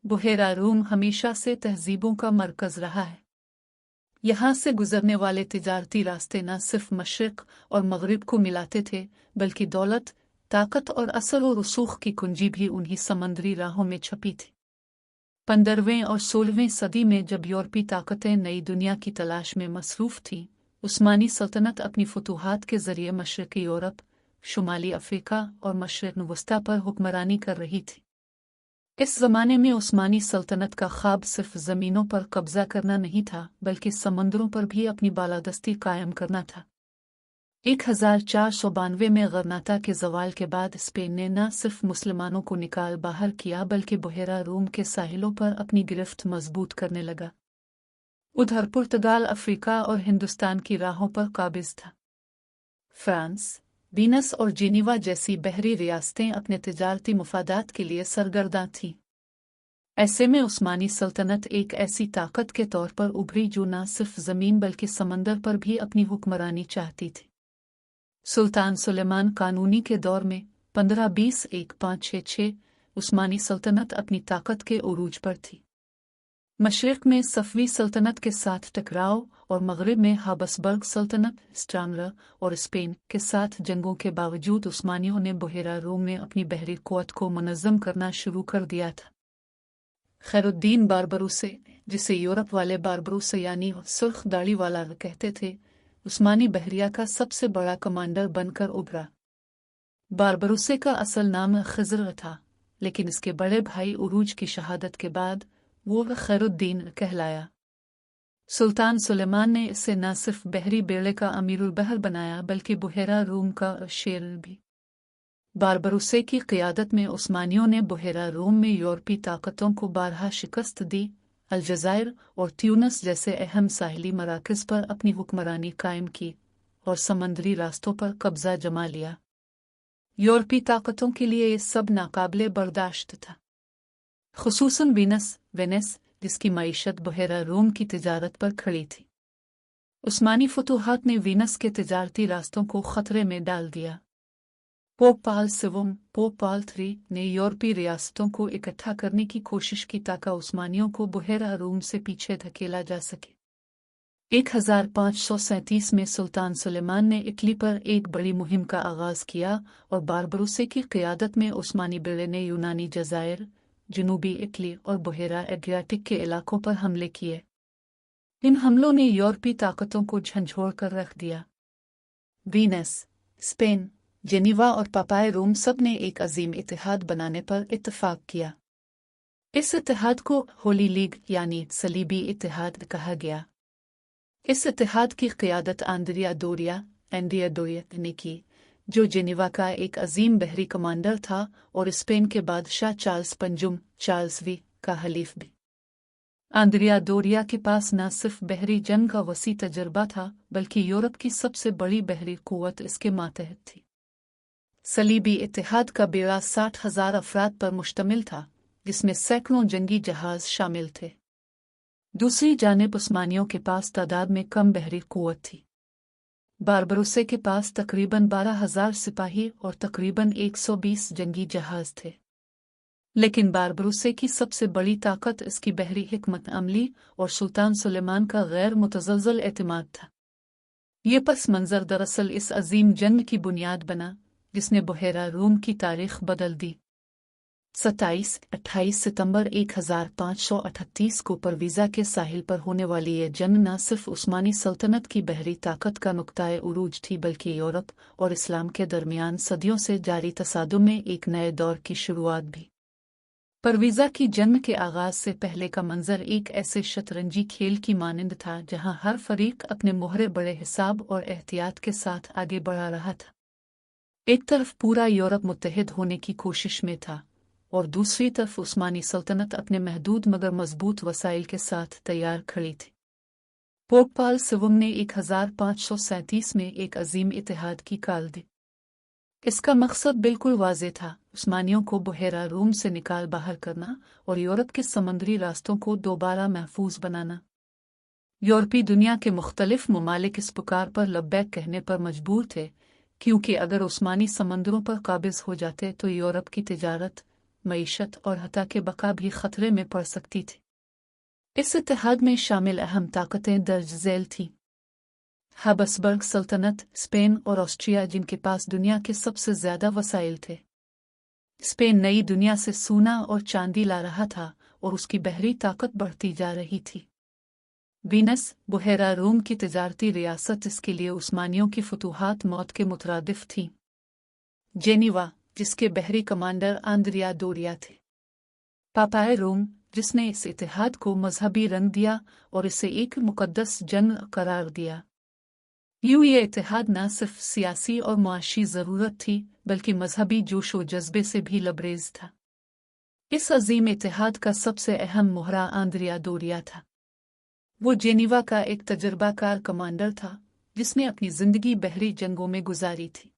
बुहेरा room हमेशा से तहजीबों का मरकज़ रहा है। यहाँ से गुजरने वाले तिजारती रास्ते न सिर्फ मशरिक़ और मगरिब को मिलाते थे, बल्कि दौलत, ताकत और असर और रसूख की कुंजी भी उन्हीं समंदरी राहों में छपी थी। 15वीं और 16वीं सदी में जब यूरोपी ताकतें नई दुनिया की तलाश में मसरूफ़ थीं, उस्मानी सल्तनत अपनी फतूहात के ज़रिए मशरिक़ी यूरोप, शुमाली अफ्रीका और मशरिक़ वस्ता पर हुक्मरानी कर रही थी। इस ज़माने में उस्मानी सल्तनत का ख्वाब सिर्फ ज़मीनों पर कब्ज़ा करना नहीं था, बल्कि समंदरों पर भी अपनी बालादस्ती कायम करना था। 1492 में गरनाता के ज़वाल के बाद स्पेन ने न सिर्फ मुसलमानों को निकाल बाहर किया, बल्कि बुहेरा रूम के साहिलों पर अपनी गिरफ्त मजबूत करने लगा। उधर पुर्तगाल अफ्रीका और हिंदुस्तान की राहों पर काबिज था। फ्रांस, वीनस और जेनीवा जैसी बहरी रियासतें अपने तिजारती मुफादात के लिए सरगर्दा थीं। ऐसे में उस्मानी सल्तनत एक ऐसी ताकत के तौर पर उभरी जो न सिर्फ ज़मीन बल्कि समंदर पर भी अपनी हुक्मरानी चाहती थी। सुल्तान सुलेमान कानूनी के दौर में 1520-1566 उस्मानी सल्तनत अपनी ताकत के उरूज पर थी। मशरिक़ में सफ़वी सल्तनत के साथ टकराव और मगरिब में हाबसबर्ग सल्तनत, स्ट्रांगलर और स्पेन के साथ जंगों के बावजूद उस्मानियों ने बुहेरा रूम में अपनी बहरी क़ुव्वत को मुनज़्ज़म करना शुरू कर दिया था। खैरुद्दीन बारबरूसे, जिसे यूरोप वाले बारबरूस यानी सुर्ख दाढ़ी वाला कहते थे, उस्मानी बहरिया का सबसे बड़ा कमांडर बनकर उभरा। बारबरूसे का असल नाम खिज़र था, लेकिन इसके बड़े भाई उरूज की शहादत के बाद वो खैरुद्दीन कहलाया। सुल्तान सुलेमान ने इसे न सिर्फ बहरी बेड़े का अमीरुल बहर बनाया, बल्कि बुहेरा रूम का शेर भी। बारबरूसे की क़ियादत में उस्मानियों ने बुहेरा रूम में यूरोपी ताकतों को बारहा शिकस्त दी, अलजायर और ट्यूनस जैसे अहम साहिली मराकज़ पर अपनी हुक्मरानी कायम की और समंदरी रास्तों पर कब्ज़ा जमा लिया। यूरोपी ताकतों के लिए ये सब नाकाबिले बर्दाश्त था, खुसूसन वेनिस, जिसकी मईशत बुहेरा रूम की तिजारत पर खड़ी थी। उस्मानी फतूहात ने वीनस के तिजारती रास्तों को खतरे में डाल दिया। पोप पाल III ने यूरोपी रियासतों को इकट्ठा करने की कोशिश की ताकि उस्मानियों को बुहेरा रूम से पीछे धकेला जा सके। 1537 में सुल्तान सुलेमान ने इटली पर एक बड़ी मुहिम का आगाज़ किया और बारबरूसे की क़ियादत में उस्मानी बेड़े ने यूनानी जज़ायर, जनूबी इटली और बुहेरा एड्रियाटिक के इलाकों पर हमले किए। इन हमलों ने यूरोपी ताकतों को झंझोड़ कर रख दिया। वीनस, स्पेन, जेनीवा और पापाए रोम सब ने एक अजीम इत्तेहाद बनाने पर इत्तेफाक किया। इस इत्तेहाद को होली लीग यानी सलीबी इत्तेहाद कहा गया। इस इत्तेहाद की क़ियादत एंड्रिया दोरिया ने की, जो जेनीवा का एक अजीम बहरी कमांडर था और स्पेन के बादशाह चार्ल्स वी का हलीफ भी। एंड्रिया दोरिया के पास न सिर्फ बहरी जंग का वसी तजर्बा था, बल्कि यूरोप की सबसे बड़ी बहरी क़ुव्वत इसके मातहत थी। सलीबी इत्तेहाद का बेड़ा 60,000 अफराद पर मुश्तमिल था, जिसमें सैकड़ों जंगी जहाज शामिल थे। दूसरी जानिब उस्मानियों के पास तादाद में कम बहरी क़ुव्वत थी। बारबरूसे के पास तकरीबन 12,000 सिपाही और तकरीबन 120 जंगी जहाज थे। लेकिन बारबरूसे की सबसे बड़ी ताकत इसकी बहरी हिकमत अमली और सुल्तान सुलेमान का गैर मुतज़लज़ल एतमाद था। ये पस मंज़र दरअसल इस अजीम जंग की बुनियाद बना, जिसने बुहेरा रूम की तारीख़ बदल दी। 27-28 सितंबर 1538 को परवीज़ा के साहिल पर होने वाली ये जंग न सिर्फ उस्मानी सल्तनत की बहरी ताकत का नुक्ताए उरूज थी, बल्कि यूरोप और इस्लाम के दरमियान सदियों से जारी तसादुम में एक नए दौर की शुरुआत भी। परवीज़ा की जंग के आगाज़ से पहले का मंजर एक ऐसे शतरंजी खेल की मानिंद था, जहां हर फरीक अपने मोहरे बड़े हिसाब और एहतियात के साथ आगे बढ़ा रहा था। एक तरफ पूरा यूरोप मुत्तहिद होने की कोशिश में था और दूसरी तरफ उस्मानी सल्तनत अपने महदूद मगर मजबूत वसाइल के साथ तैयार खड़ी थी। पोप पाल VII ने 1537 में एक अजीम इत्तेहाद की काल दी। इसका मकसद बिल्कुल वाज़ेह था, उस्मानियों को बुहेरा रूम से निकाल बाहर करना और यूरोप के समंदरी रास्तों को दोबारा महफूज बनाना। यूरोपी दुनिया के मुख्तलिफ ममालिक इस पुकार पर लब्बैक कहने पर मजबूर थे, क्योंकि अगर उस्मानी समंदरों पर काबिज हो जाते तो यूरोप की तिजारत, मईशत और हत्ता के बका भी खतरे में पड़ सकती थी। इस इत्तेहाद में शामिल अहम ताकतें दर्ज झैल थीं। हबसबर्ग सल्तनत, स्पेन और ऑस्ट्रिया, जिनके पास दुनिया के सबसे ज्यादा वसाइल थे। स्पेन नई दुनिया से सोना और चांदी ला रहा था और उसकी बहरी ताकत बढ़ती जा रही थी। वीनस, बुहेरा रोम की तिजारती रियासत, इसके लिए उस्मानियों की फतूहात मौत के मुतरादिफ थीं। जेनीवा, जिसके बहरी कमांडर आंद्रिया डोरिया थे। पापाए रोम, जिसने इस इत्तेहाद को मजहबी रंग दिया और इसे एक मुकद्दस जंग करार दिया। ये इत्तेहाद न सिर्फ सियासी और मुआशी ज़रूरत थी बल्कि मजहबी जोश व जज्बे से भी लबरेज था। इस अजीम इत्तेहाद का सबसे अहम मोहरा आंद्रिया डोरिया था। वो जेनीवा का एक तजर्बाकार कमांडर था जिसने अपनी जिंदगी बहरी जंगों में गुजारी थी।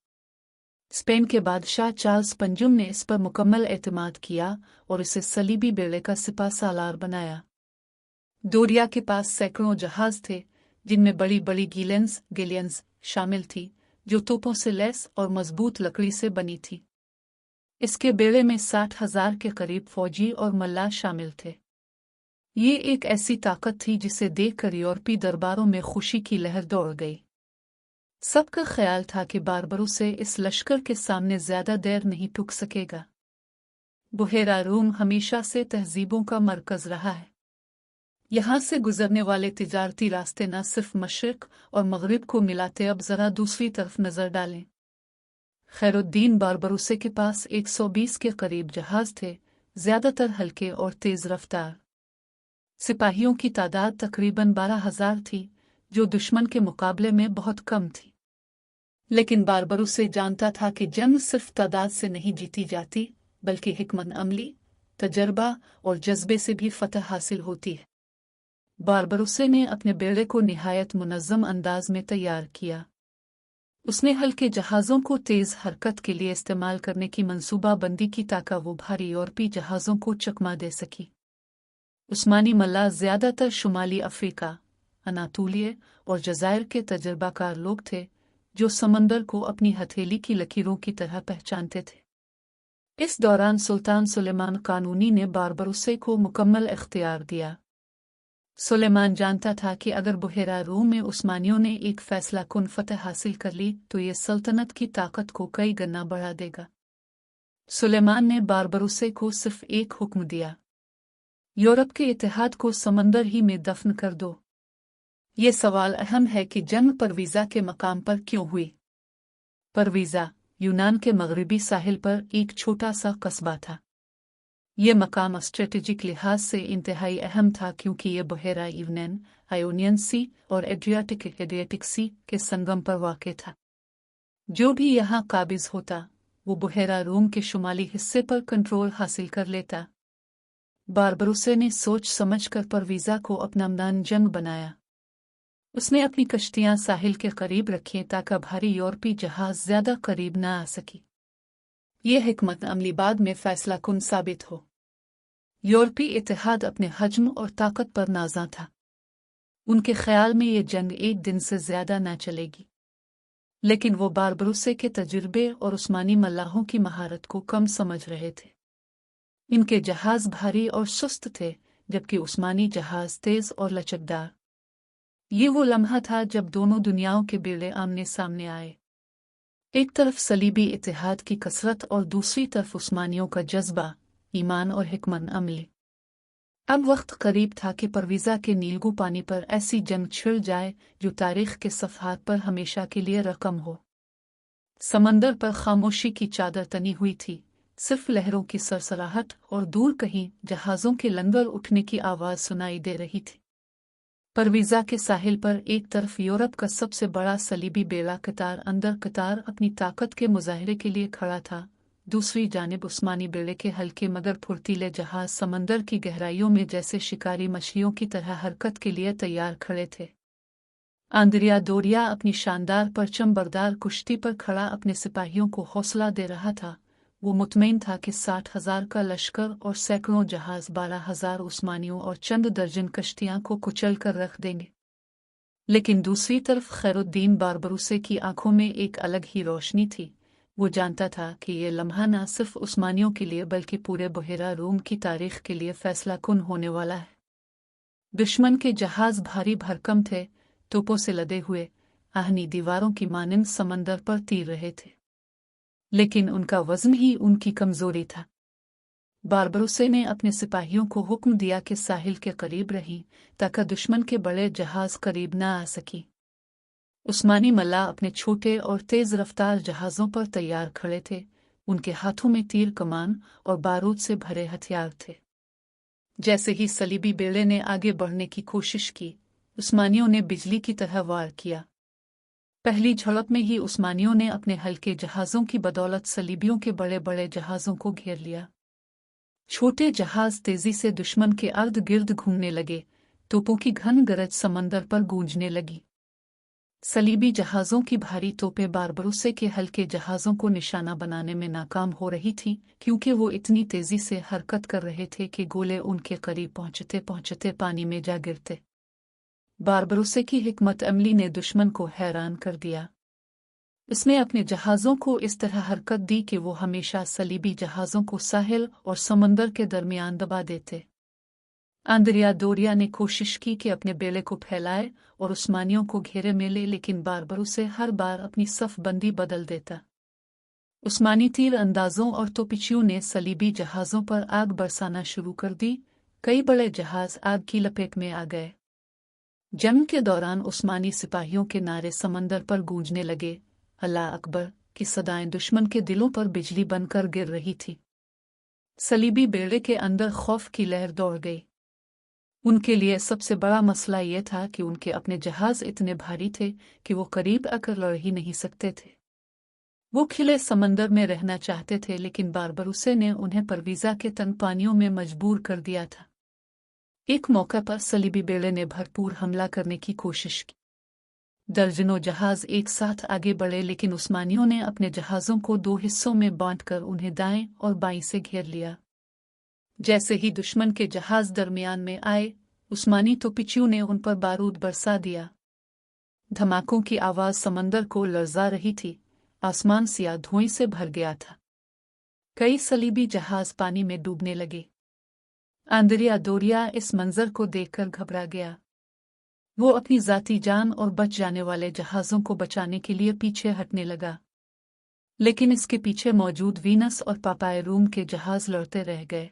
स्पेन के बादशाह चार्ल्स पंजुम ने इस पर मुकम्मल एतमाद किया और इसे सलीबी बेड़े का सिपा सालार बनाया। डोरिया के पास सैकड़ों जहाज थे जिनमें बड़ी बड़ी गैलियंस शामिल थी जो तोपों से लैस और मजबूत लकड़ी से बनी थी। इसके बेड़े में 60,000 के करीब फौजी और मल्लाह शामिल थे। ये एक ऐसी ताकत थी जिसे देखकर यूरोपी दरबारों में खुशी की लहर दौड़ गई। सबका ख्याल था कि बारबरोसे इस लश्कर के सामने ज्यादा देर नहीं टुक सकेगा। बुहेरा रूम हमेशा से तहजीबों का मरकज रहा है। यहाँ से गुजरने वाले तिजारती रास्ते न सिर्फ मशरिक और मगरिब को मिलाते, अब जरा दूसरी तरफ नजर डालें। खैरुद्दीन बारबरोसे के पास 120 के करीब जहाज थे, ज्यादातर हल्के और तेज रफ्तार। सिपाहियों की तादाद तकरीबन 12,000 थी, जो दुश्मन के मुकाबले में बहुत कम थी। लेकिन बारबरोसे जानता था कि जंग सिर्फ तादाद से नहीं जीती जाती बल्कि हिकमत अमली, तजर्बा और जज्बे से भी फतह हासिल होती है। बारबरोसे ने अपने बेड़े को निहायत मुनज़्ज़म अंदाज में तैयार किया। उसने हल्के जहाज़ों को तेज़ हरकत के लिए इस्तेमाल करने की मंसूबा बंदी की ताकि वो भारी यूरोपी जहाज़ों को चकमा दे सकी। उस्मानी मल्लाह ज़्यादातर शुमाली अफ्रीका, अनातोलिया और जज़ायर के तजर्बाकार लोग थे जो समंदर को अपनी हथेली की लकीरों की तरह पहचानते थे। इस दौरान सुल्तान सुलेमान कानूनी ने बारबरोसे को मुकम्मल इख्तियार दिया। सुलेमान जानता था कि अगर बुहेरा रूम में उस्मानियों ने एक फैसला कुन फतह हासिल कर ली तो ये सल्तनत की ताकत को कई गुना बढ़ा देगा। सुलेमान ने बारबरोसे को सिर्फ एक हुक्म दिया, यूरोप के इत्तेहाद को समंदर ही में दफन कर दो। ये सवाल अहम है कि जंग परवीज़ा के मकाम पर क्यों हुई। परवीज़ा यूनान के मगरबी साहिल पर एक छोटा सा कस्बा था। ये मकाम स्ट्रेटेजिक लिहाज से इंतहाई अहम था क्योंकि ये बहेरा इवनेन, आयोनियन सी और एड्रियाटिक सी के संगम पर वाक़ था। जो भी यहाँ काबिज होता वो बहेरा रूम के शुमाली हिस्से पर कंट्रोल हासिल कर लेता। बारबरोसे ने सोच समझकर परवीज़ा को अपना मैदान जंग बनाया। उसने अपनी कश्तियां साहिल के करीब रखीं ताकि भारी यूरोपी जहाज ज्यादा करीब न आ सकी। यह हिकमत अमली बाद में फैसला कुन साबित हो। यूरोपी इत्तेहाद अपने हजम और ताकत पर नाज़ा था। उनके ख्याल में ये जंग एक दिन से ज्यादा न चलेगी। लेकिन वो बारबरोसे के तजुर्बे और उस्मानी मल्लाहों की महारत को कम समझ रहे थे। इनके जहाज भारी और सुस्त थे जबकि उस्मानी जहाज तेज और लचकदार। ये वो लम्हा था जब दोनों दुनियाओं के बेड़े आमने सामने आए। एक तरफ सलीबी इत्तेहाद की कसरत और दूसरी तरफ उस्मानियों का जज्बा, ईमान और हिकमत अमली। अब वक्त करीब था कि परवीज़ा के नीलगू पानी पर ऐसी जंग छिड़ जाए जो तारीख के सफ़हात पर हमेशा के लिए रकम हो। समंदर पर खामोशी की चादर तनी हुई थी, सिर्फ लहरों की सरसराहट और दूर कहीं जहाज़ों के लंगर उठने की आवाज़ सुनाई दे रही थी। परवीज़ा के साहिल पर एक तरफ यूरोप का सबसे बड़ा सलीबी बेड़ा कतार अंदर कतार अपनी ताकत के मुजाहरे के लिए खड़ा था, दूसरी जानिब उस्मानी बेड़े के हल्के मगर फुर्तीले जहाज समंदर की गहराइयों में जैसे शिकारी मछलियों की तरह हरकत के लिए तैयार खड़े थे। आंद्रिया डोरिया अपनी शानदार परचम बरदार कुश्ती पर खड़ा अपने सिपाहियों को हौसला दे रहा था। वो मुतमईन था कि 60,000 का लश्कर और सैकड़ों जहाज 12,000 उस्मानियों और चंद दर्जन कश्तियां को कुचल कर रख देंगे। लेकिन दूसरी तरफ खैरुद्दीन बारबरोसे की आंखों में एक अलग ही रोशनी थी, वो जानता था कि ये लम्हा न सिर्फ उस्मानियों के लिए बल्कि पूरे बहेरा रूम की तारीख के लिए फैसलाकुन होने वाला है। दुश्मन के जहाज भारी भरकम थे, तोपों से लदे हुए आहनी दीवारों की मानिंद समंदर पर तीर रहे थे, लेकिन उनका वजन ही उनकी कमजोरी था। बारबरोसे ने अपने सिपाहियों को हुक्म दिया कि साहिल के करीब रहीं ताकि दुश्मन के बड़े जहाज करीब न आ सकी। उस्मानी मल्लाह अपने छोटे और तेज रफ्तार जहाज़ों पर तैयार खड़े थे। उनके हाथों में तीर कमान और बारूद से भरे हथियार थे। जैसे ही सलीबी बेड़े ने आगे बढ़ने की कोशिश की, उस्मानियों ने बिजली की तरह वार किया। पहली झड़प में ही उस्मानियों ने अपने हल्के जहाज़ों की बदौलत सलीबियों के बड़े बड़े जहाज़ों को घेर लिया। छोटे जहाज तेजी से दुश्मन के अर्ध गिर्द घूमने लगे। तोपों की घन गरज समंदर पर गूंजने लगी। सलीबी जहाज़ों की भारी तोपें बारबरोसे के हल्के जहाज़ों को निशाना बनाने में नाकाम हो रही थीं, क्योंकि वो इतनी तेजी से हरकत कर रहे थे कि गोले उनके करीब पहुंचते पहुंचते पानी में जा गिरते। बारबरोसे की हिकमत अमली ने दुश्मन को हैरान कर दिया। उसने अपने जहाज़ों को इस तरह हरकत दी कि वो हमेशा सलीबी जहाज़ों को साहिल और समंदर के दरमियान दबा देते। आंद्रिया दोरिया ने कोशिश की कि अपने बेड़े को फैलाए और उस्मानियों को घेरे में ले, लेकिन बारबरोसे हर बार अपनी सफ़बंदी बदल देता। उस्मानी तीर अंदाजों और तोपिचियों ने सलीबी जहाज़ों पर आग बरसाना शुरू कर दी। कई बड़े जहाज़ आग की लपेट में आ गए। जंग के दौरान उस्मानी सिपाहियों के नारे समंदर पर गूंजने लगे। अल्लाह अकबर की सदाएं दुश्मन के दिलों पर बिजली बनकर गिर रही थी। सलीबी बेड़े के अंदर खौफ की लहर दौड़ गई। उनके लिए सबसे बड़ा मसला यह था कि उनके अपने जहाज इतने भारी थे कि वो करीब आकर लड़ ही नहीं सकते थे। वो खिले समंदर में रहना चाहते थे, लेकिन बारबरोसे ने उन्हें परवीज़ा के तंग पानियों में मजबूर कर दिया था। एक मौके पर सलीबी बेड़े ने भरपूर हमला करने की कोशिश की। दर्जनों जहाज एक साथ आगे बढ़े, लेकिन उस्मानियों ने अपने जहाज़ों को दो हिस्सों में बांटकर उन्हें दाएं और बाईं से घेर लिया। जैसे ही दुश्मन के जहाज दरमियान में आए, उस्मानी तोपिचियों ने उन पर बारूद बरसा दिया। धमाकों की आवाज़ समंदर को लर्जा रही थी। आसमान सियाह धुएं से भर गया था। कई सलीबी जहाज पानी में डूबने लगे। आंद्रिया दोरिया इस मंजर को देखकर घबरा गया। वो अपनी जाती जान और बच जाने वाले जहाज़ों को बचाने के लिए पीछे हटने लगा, लेकिन इसके पीछे मौजूद वीनस और पापाए रूम के जहाज़ लड़ते रह गए।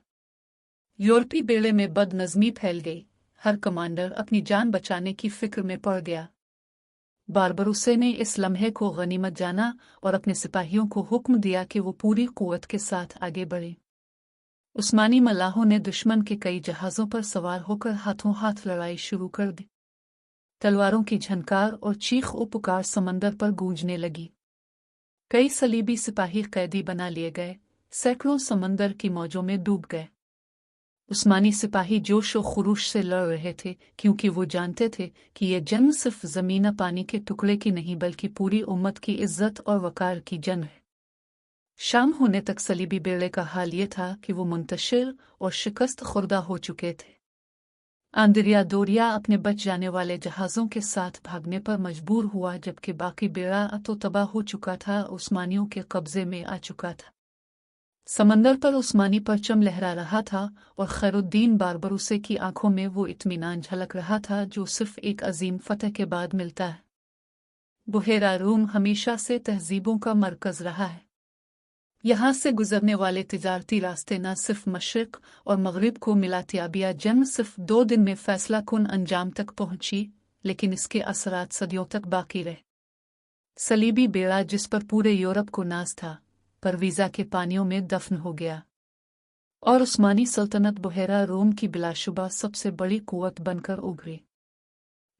यूरोपी बेड़े में बदनज़मी फैल गई। हर कमांडर अपनी जान बचाने की फिक्र में पड़ गया। बारबरोसे ने इस लम्हे को गनीमत जाना और अपने सिपाहियों को हुक्म दिया कि वो पूरी कुव्वत के साथ आगे बढ़े। उस्मानी मल्लाहों ने दुश्मन के कई जहाज़ों पर सवार होकर हाथों हाथ लड़ाई शुरू कर दी। तलवारों की झनकार और चीख और पुकार समंदर पर गूंजने लगी। कई सलीबी सिपाही कैदी बना लिए गए। सैकड़ों समंदर की मौजों में डूब गए। उस्मानी सिपाही जोश और खुरूश से लड़ रहे थे, क्योंकि वो जानते थे कि ये जंग सिर्फ ज़मीन पानी के टुकड़े की नहीं बल्कि पूरी उम्मत की इज्जत और वकार की जंग है। शाम होने तक सलीबी बेड़े का हाल ये था कि वो मुंतशिर और शिकस्त खुर्दा हो चुके थे। आंद्रिया दोरिया अपने बच जाने वाले जहाज़ों के साथ भागने पर मजबूर हुआ, जबकि बाकी बेड़ा तो तबाह हो चुका था, उस्मानियों के कब्जे में आ चुका था। समंदर पर उस्मानी परचम लहरा रहा था और खैरुद्दीन बारबरोसे की आंखों में वो इत्मीनान झलक रहा था जो सिर्फ एक अजीम फतह के बाद मिलता है। बुहेरा रूम हमेशा से तहजीबों का मरकज़ रहा है। यहाँ से गुजरने वाले तिजारती रास्ते न सिर्फ मशरिक और मगरिब को मिलाते। आबिया जंग सिर्फ 2 दिन में फैसला कुन अंजाम तक पहुंची, लेकिन इसके असरात सदियों तक बाकी रहे। सलीबी बेड़ा जिस पर पूरे यूरोप को नाज था, परवीज़ा के पानियों में दफन हो गया और उस्मानी सल्तनत बुहेरा रोम की बिलाशुबा सबसे बड़ी कुव्वत बनकर उभरी।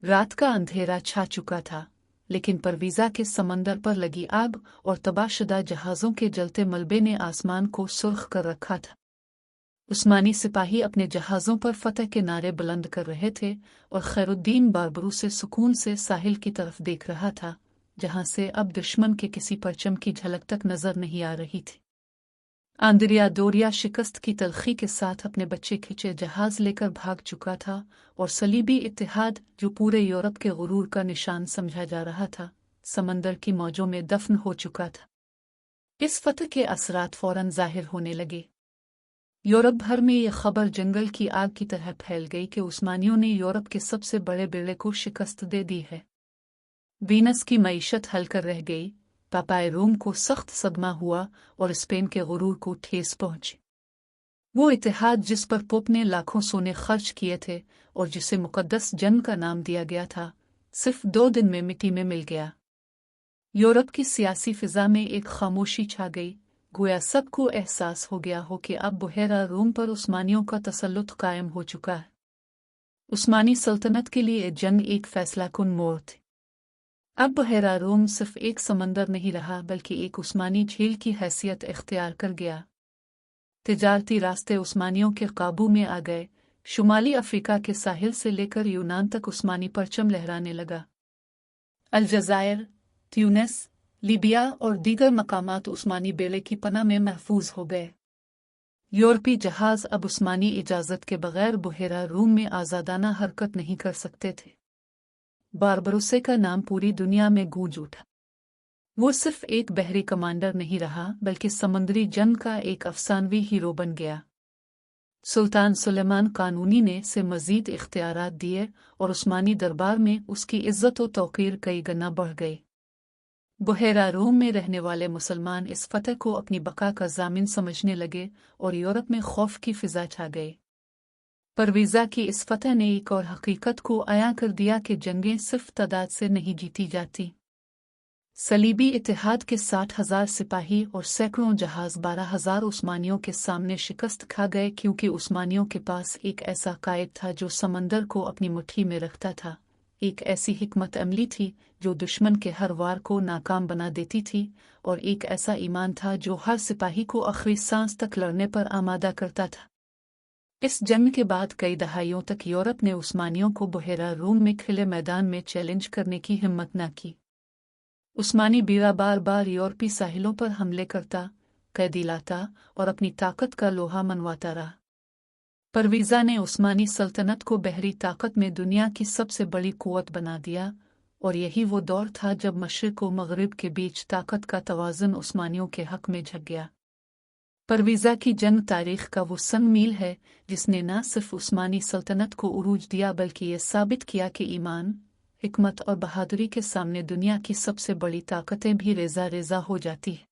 रात का अंधेरा छा चुका था, लेकिन परवीज़ा के समंदर पर लगी आग और तबाहशुदा जहाज़ों के जलते मलबे ने आसमान को सुर्ख कर रखा था। उस्मानी सिपाही अपने जहाज़ों पर फतह के नारे बुलंद कर रहे थे और खैरुद्दीन बारबरोसे सुकून से साहिल की तरफ देख रहा था, जहां से अब दुश्मन के किसी परचम की झलक तक नजर नहीं आ रही थी। आंद्रिया दोरिया शिकस्त की तलखी के साथ अपने बच्चे खिंचे जहाज लेकर भाग चुका था और सलीबी इत्तेहाद, जो पूरे यूरोप के गुरूर का निशान समझा जा रहा था, समंदर की मौजों में दफन हो चुका था। इस फतह के असरात फौरन जाहिर होने लगे। यूरोप भर में यह खबर जंगल की आग की तरह फैल गई कि उस्मानियों ने यूरोप के सबसे बड़े बेड़े को शिकस्त दे दी है। वीनस की मईशत हलकर रह गई, पापाए रोम को सख्त सदमा हुआ और स्पेन के गुरूर को ठेस पहुंची। वो इतिहाद जिस पर पोप ने लाखों सोने खर्च किए थे और जिसे मुकद्दस जंग का नाम दिया गया था, सिर्फ 2 दिन में मिट्टी में मिल गया। यूरोप की सियासी फिजा में एक खामोशी छा गई, गोया सबको एहसास हो गया हो कि अब बुहेरा रोम पर उस्मानियों का तसल्लुत कायम हो चुका है। उस्मानी सल्तनत के लिए जंग एक फैसलाकुन मोड़ थी। अब बुहेरा रोम सिर्फ एक समंदर नहीं रहा बल्कि एक उस्मानी झील की हैसियत इख्तियार कर गया। तिजारती रास्ते उस्मानियों के काबू में आ गए। शुमाली अफ्रीका के साहिल से लेकर यूनान तक उस्मानी परचम लहराने लगा। अलजायर, ट्यूनिस, लीबिया और दीगर मकामात उस्मानी बेड़े की पनाह में महफूज हो गए। यूरोपी जहाज अब उस्मानी इजाज़त के बगैर बुहेरा रूम में आज़ादाना हरकत नहीं कर सकते थे। बारबरोसे का नाम पूरी दुनिया में गूंज उठा। वो सिर्फ एक बहरी कमांडर नहीं रहा बल्कि समुद्री जंग का एक अफसानवी हीरो बन गया। सुल्तान सुलेमान कानूनी ने से मज़ीद इख्तियारात दिए और उस्मानी दरबार में उसकी इज़्ज़त व तौक़ीर कई गुना बढ़ गई। बुहेरा रोम में रहने वाले मुसलमान इस फतह को अपनी बका का ज़ामिन समझने लगे और यूरोप में खौफ की फ़िज़ा छा गई। परवीज़ा की इस फतह ने एक और हकीकत को आया कर दिया कि जंगें सिर्फ तादाद से नहीं जीती जाती। सलीबी इतिहाद के 60,000 सिपाही और सैकड़ों जहाज 12,000 उस्मानियों के सामने शिकस्त खा गए, क्योंकि उस्मानियों के पास एक ऐसा कायद था जो समंदर को अपनी मुट्ठी में रखता था। एक ऐसी हिकमत अमली थी जो दुश्मन के हर वार को नाकाम बना देती थी, और एक ऐसा ईमान था जो हर सिपाही को आखिरी सांस तक लड़ने पर आमादा करता था। इस जंग के बाद कई दहाइयों तक यूरोप ने उस्मानियों को बुहेरा रूम में खुले मैदान में चैलेंज करने की हिम्मत न की। उस्मानी बीरा बार बार यूरोपी साहिलों पर हमले करता, कैदी लाता और अपनी ताकत का लोहा मनवाता रहा। परवीज़ा ने उस्मानी सल्तनत को बहरी ताकत में दुनिया की सबसे बड़ी कुव्वत बना दिया, और यही वो दौर था जब मशरिक़ व मग़रिब के बीच ताकत का तवाज़ुन उस्मानियों के हक़ में झुक गया। परवीज़ा की जंग तारीख़ का वो सन मील है जिसने न सिर्फ उस्मानी सल्तनत को उरूज दिया बल्कि ये साबित किया कि ईमान, हिकमत और बहादुरी के सामने दुनिया की सबसे बड़ी ताकतें भी रेजा रेजा हो जाती हैं।